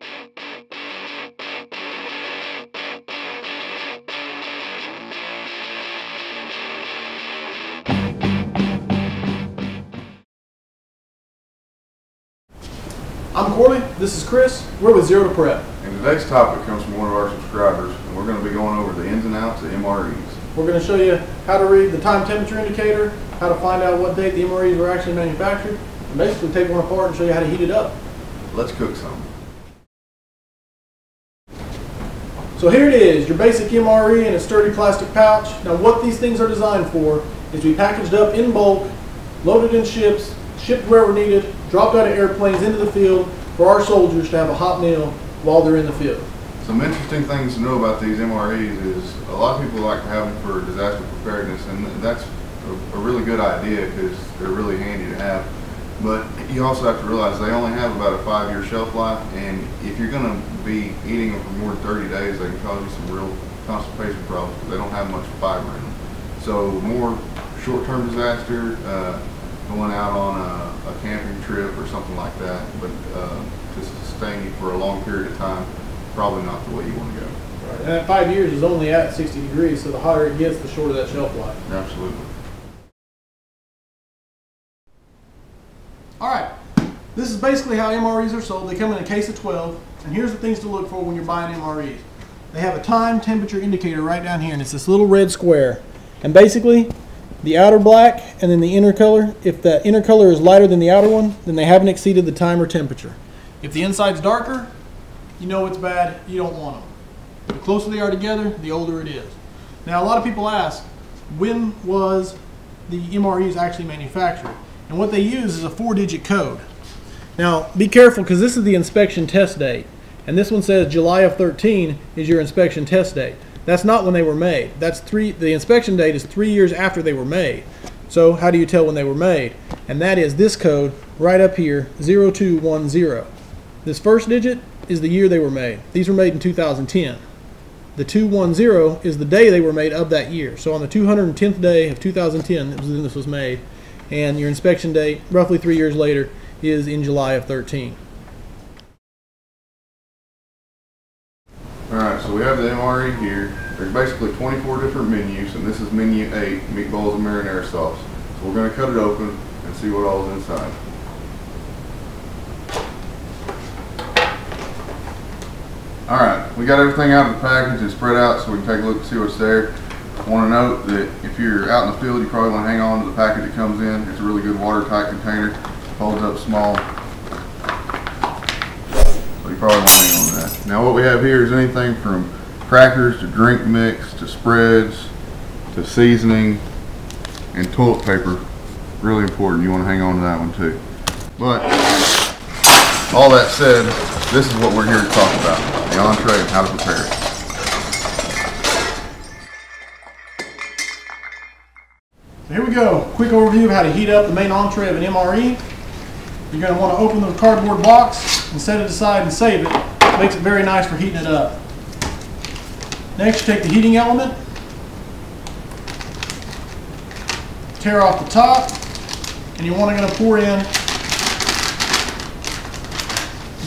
I'm Corley, this is Chris, we're with Zero to Prep. And today's topic comes from one of our subscribers, and we're going to be going over the ins and outs of MREs. We're going to show you how to read the time temperature indicator, how to find out what date the MREs were actually manufactured, and basically take one apart and show you how to heat it up. Let's cook some. So here it is, your basic MRE in a sturdy plastic pouch. Now what these things are designed for is to be packaged up in bulk, loaded in ships, shipped wherever needed, dropped out of airplanes into the field for our soldiers to have a hot meal while they're in the field. Some interesting things to know about these MREs is a lot of people like to have them for disaster preparedness, and that's a really good idea because they're really handy to have. But you also have to realize they only have about a 5-year shelf life, and if you're going to be eating them for more than 30 days, they can cause you some real constipation problems because they don't have much fiber in them. So more short-term disaster, going out on a camping trip or something like that, but to sustain you for a long period of time, probably not the way you want to go. Right. And that 5 years is only at 60 degrees, so the hotter it gets, the shorter that shelf life. Absolutely. Alright, this is basically how MREs are sold. They come in a case of 12, and here's the things to look for when you're buying MREs. They have a time temperature indicator right down here, and it's this little red square. And basically, the outer black and then the inner color, if the inner color is lighter than the outer one, then they haven't exceeded the timer temperature. If the inside's darker, you know it's bad, you don't want them. The closer they are together, the older it is. Now a lot of people ask, when was the MREs actually manufactured? And what they use is a 4-digit code. Now be careful because this is the inspection test date. And this one says July of 13 is your inspection test date. That's not when they were made. The inspection date is 3 years after they were made. So how do you tell when they were made? And that is this code right up here, 0210. This first digit is the year they were made. These were made in 2010. The 210 is the day they were made of that year. So on the 210th day of 2010, when this was made, and your inspection date, roughly 3 years later, is in July of 13. Alright, so we have the MRE here. There's basically 24 different menus, and this is menu 8, meatballs and marinara sauce. So we're going to cut it open and see what all is inside. Alright, we got everything out of the package and spread out so we can take a look and see what's there. I want to note that if you're out in the field, you probably want to hang on to the package it comes in. It's a really good watertight container, holds up small. You probably want to hang on to that. Now what we have here is anything from crackers to drink mix to spreads to seasoning and toilet paper. Really important, you want to hang on to that one too. But all that said, this is what we're here to talk about, the entree and how to prepare it. So here we go, quick overview of how to heat up the main entree of an MRE. You're going to want to open the cardboard box and set it aside and save it. It makes it very nice for heating it up. Next, you take the heating element, tear off the top, and you're going to pour in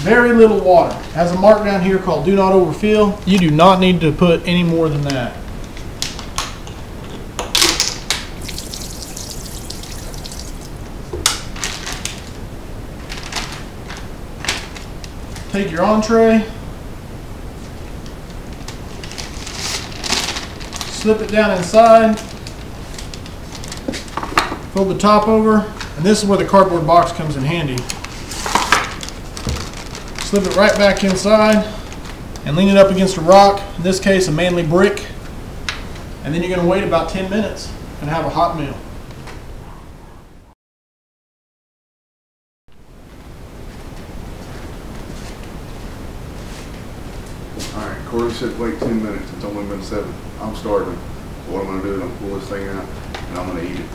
very little water. It has a mark down here called do not overfill. You do not need to put any more than that. Take your entree, slip it down inside, fold the top over, and this is where the cardboard box comes in handy. Slip it right back inside and lean it up against a rock, in this case a manly brick, and then you're going to wait about 10 minutes and have a hot meal. Alright, Corley said wait 10 minutes. It's only been 7. I'm starving. So what I'm going to do is I'm going to pull this thing out and I'm going to eat it.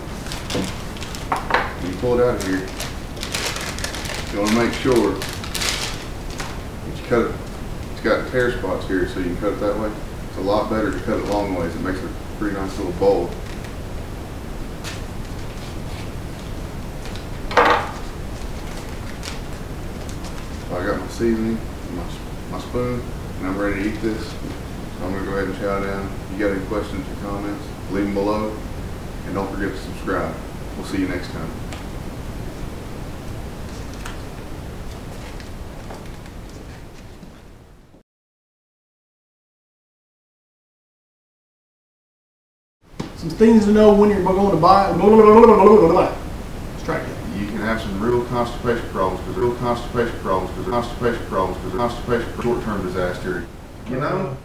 When you pull it out of here, you want to make sure that you cut it. It's got tear spots here so you can cut it that way. It's a lot better to cut it long ways. It makes a pretty nice little bowl. So I got my seasoning, my my spoon, and I'm ready to eat this. So I'm going to go ahead and chow down. If you got any questions or comments, leave them below. And don't forget to subscribe. We'll see you next time. Some things to know when you're going to buy. Strike it. You can have some real constipation problems because short-term disaster. You know.